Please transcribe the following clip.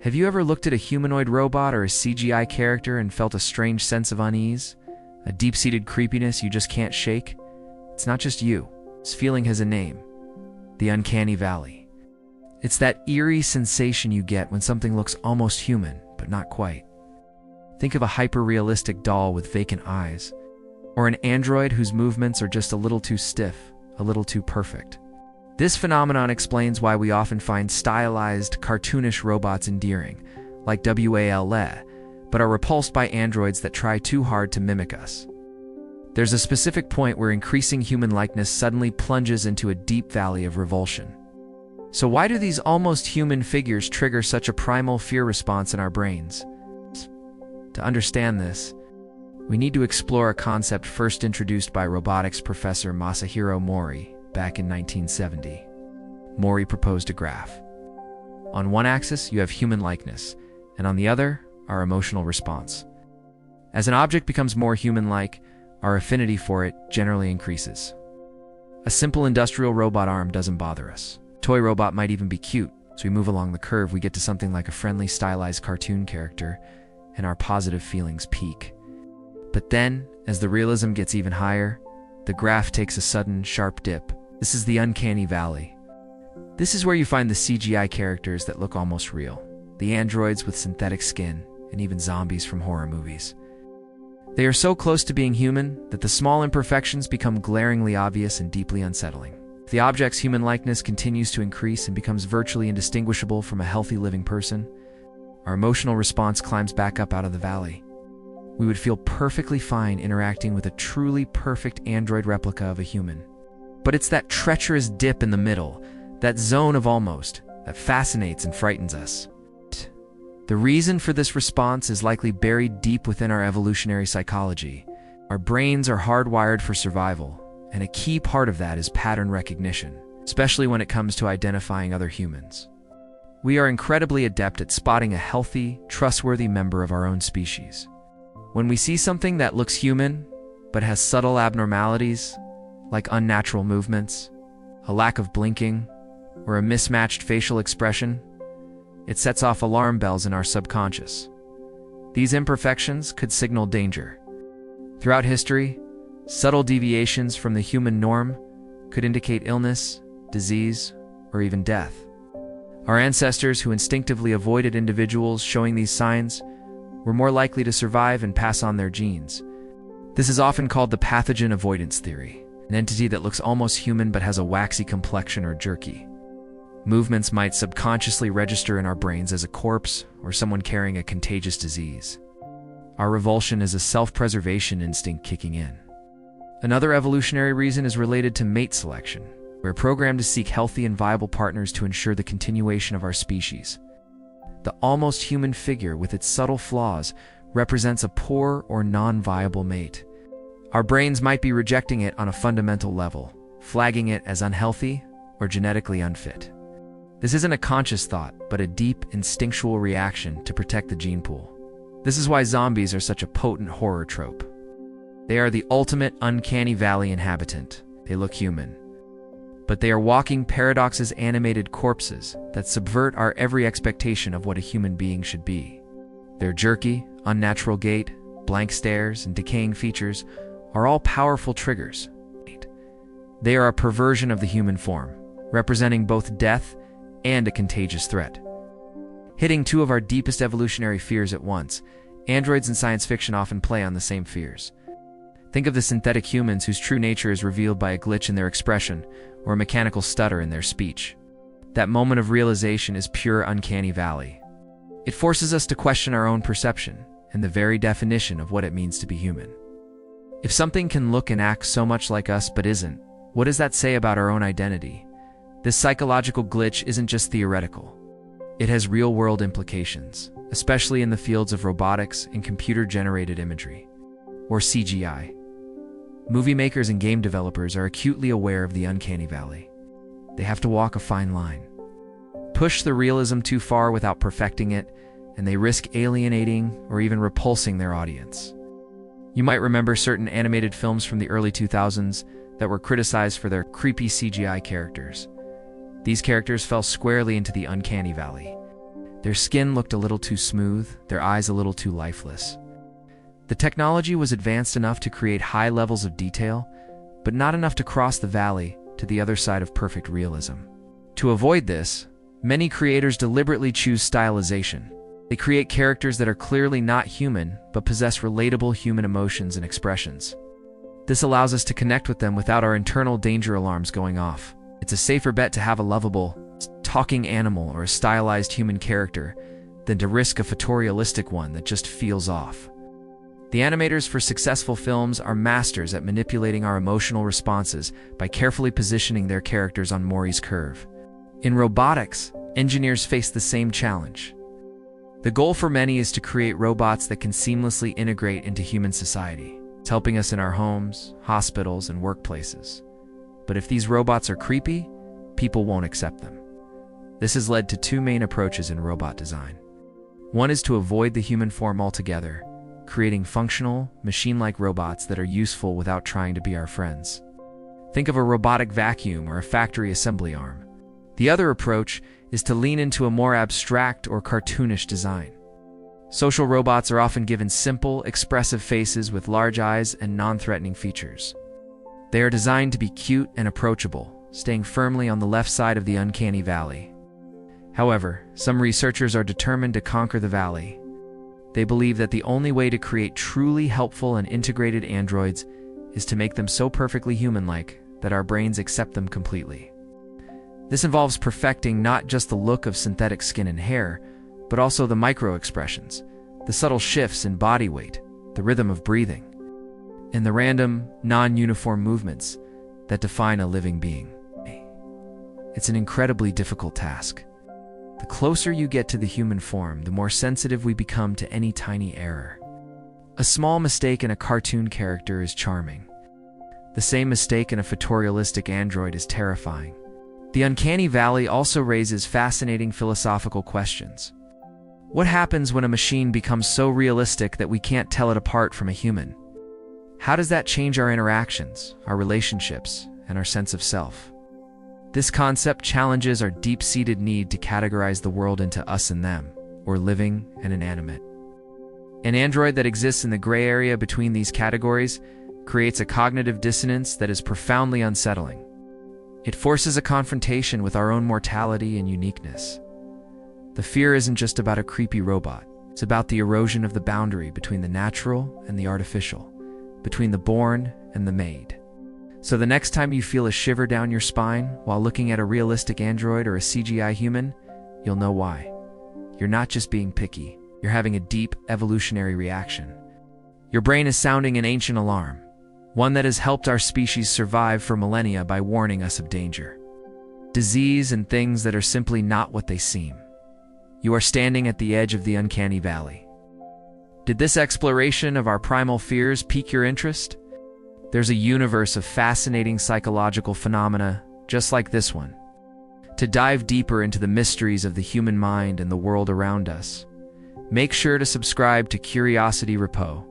Have you ever looked at a humanoid robot or a CGI character and felt a strange sense of unease? A deep-seated creepiness you just can't shake? It's not just you. This feeling has a name. The Uncanny Valley. It's that eerie sensation you get when something looks almost human, but not quite. Think of a hyper-realistic doll with vacant eyes, or an android whose movements are just a little too stiff, a little too perfect. This phenomenon explains why we often find stylized, cartoonish robots endearing, like WALE, but are repulsed by androids that try too hard to mimic us. There's a specific point where increasing human likeness suddenly plunges into a deep valley of revulsion. So why do these almost human figures trigger such a primal fear response in our brains? To understand this, we need to explore a concept first introduced by robotics professor Masahiro Mori back in 1970. Mori proposed a graph. On one axis, you have human likeness, and on the other, our emotional response. As an object becomes more human-like, our affinity for it generally increases. A simple industrial robot arm doesn't bother us. A toy robot might even be cute, so we move along the curve, we get to something like a friendly, stylized cartoon character, and our positive feelings peak. But then, as the realism gets even higher, the graph takes a sudden, sharp dip. This is the Uncanny Valley. This is where you find the CGI characters that look almost real, the androids with synthetic skin, and even zombies from horror movies. They are so close to being human that the small imperfections become glaringly obvious and deeply unsettling. If the object's human likeness continues to increase and becomes virtually indistinguishable from a healthy living person, our emotional response climbs back up out of the valley. We would feel perfectly fine interacting with a truly perfect android replica of a human. But it's that treacherous dip in the middle, that zone of almost, that fascinates and frightens us. The reason for this response is likely buried deep within our evolutionary psychology. Our brains are hardwired for survival, and a key part of that is pattern recognition, especially when it comes to identifying other humans. We are incredibly adept at spotting a healthy, trustworthy member of our own species. When we see something that looks human, but has subtle abnormalities, like unnatural movements, a lack of blinking, or a mismatched facial expression, it sets off alarm bells in our subconscious. These imperfections could signal danger. Throughout history, subtle deviations from the human norm could indicate illness, disease, or even death. Our ancestors who instinctively avoided individuals showing these signs were more likely to survive and pass on their genes. This is often called the pathogen avoidance theory, an entity that looks almost human but has a waxy complexion or jerky. Movements might subconsciously register in our brains as a corpse or someone carrying a contagious disease. Our revulsion is a self-preservation instinct kicking in. Another evolutionary reason is related to mate selection. We're programmed to seek healthy and viable partners to ensure the continuation of our species. The almost human figure, with its subtle flaws, represents a poor or non-viable mate. Our brains might be rejecting it on a fundamental level, flagging it as unhealthy or genetically unfit. This isn't a conscious thought, but a deep, instinctual reaction to protect the gene pool. This is why zombies are such a potent horror trope. They are the ultimate uncanny valley inhabitant. They look human, but they are walking paradoxes, animated corpses that subvert our every expectation of what a human being should be. Their jerky, unnatural gait, blank stares, and decaying features are all powerful triggers. They are a perversion of the human form, representing both death and a contagious threat. Hitting two of our deepest evolutionary fears at once, androids in science fiction often play on the same fears. Think of the synthetic humans whose true nature is revealed by a glitch in their expression or a mechanical stutter in their speech. That moment of realization is pure uncanny valley. It forces us to question our own perception and the very definition of what it means to be human. If something can look and act so much like us but isn't, what does that say about our own identity? This psychological glitch isn't just theoretical. It has real-world implications, especially in the fields of robotics and computer-generated imagery, or CGI. Movie makers and game developers are acutely aware of the uncanny valley. They have to walk a fine line. Push the realism too far without perfecting it, and they risk alienating or even repulsing their audience. You might remember certain animated films from the early 2000s that were criticized for their creepy CGI characters. These characters fell squarely into the uncanny valley. Their skin looked a little too smooth, their eyes a little too lifeless. The technology was advanced enough to create high levels of detail, but not enough to cross the valley to the other side of perfect realism. To avoid this, many creators deliberately choose stylization. They create characters that are clearly not human, but possess relatable human emotions and expressions. This allows us to connect with them without our internal danger alarms going off. It's a safer bet to have a lovable, talking animal or a stylized human character than to risk a photorealistic one that just feels off. The animators for successful films are masters at manipulating our emotional responses by carefully positioning their characters on Maury's curve. In robotics, engineers face the same challenge. The goal for many is to create robots that can seamlessly integrate into human society. It's helping us in our homes, hospitals, and workplaces. But if these robots are creepy, people won't accept them. This has led to two main approaches in robot design. One is to avoid the human form altogether, creating functional, machine-like robots that are useful without trying to be our friends. Think of a robotic vacuum or a factory assembly arm. The other approach is to lean into a more abstract or cartoonish design. Social robots are often given simple, expressive faces with large eyes and non-threatening features. They are designed to be cute and approachable, staying firmly on the left side of the Uncanny Valley. However, some researchers are determined to conquer the valley. They believe that the only way to create truly helpful and integrated androids is to make them so perfectly human-like that our brains accept them completely. This involves perfecting not just the look of synthetic skin and hair, but also the micro-expressions, the subtle shifts in body weight, the rhythm of breathing, and the random, non-uniform movements that define a living being. It's an incredibly difficult task. The closer you get to the human form, the more sensitive we become to any tiny error. A small mistake in a cartoon character is charming. The same mistake in a photorealistic android is terrifying. The Uncanny Valley also raises fascinating philosophical questions. What happens when a machine becomes so realistic that we can't tell it apart from a human? How does that change our interactions, our relationships, and our sense of self? This concept challenges our deep-seated need to categorize the world into us and them, or living and inanimate. An android that exists in the gray area between these categories creates a cognitive dissonance that is profoundly unsettling. It forces a confrontation with our own mortality and uniqueness. The fear isn't just about a creepy robot. It's about the erosion of the boundary between the natural and the artificial, between the born and the made. So the next time you feel a shiver down your spine while looking at a realistic android or a CGI human, you'll know why. You're not just being picky. You're having a deep evolutionary reaction. Your brain is sounding an ancient alarm, one that has helped our species survive for millennia by warning us of danger, disease, and things that are simply not what they seem. You are standing at the edge of the Uncanny Valley. Did this exploration of our primal fears pique your interest? There's a universe of fascinating psychological phenomena just like this one. To dive deeper into the mysteries of the human mind and the world around us, make sure to subscribe to Curiosity Repo.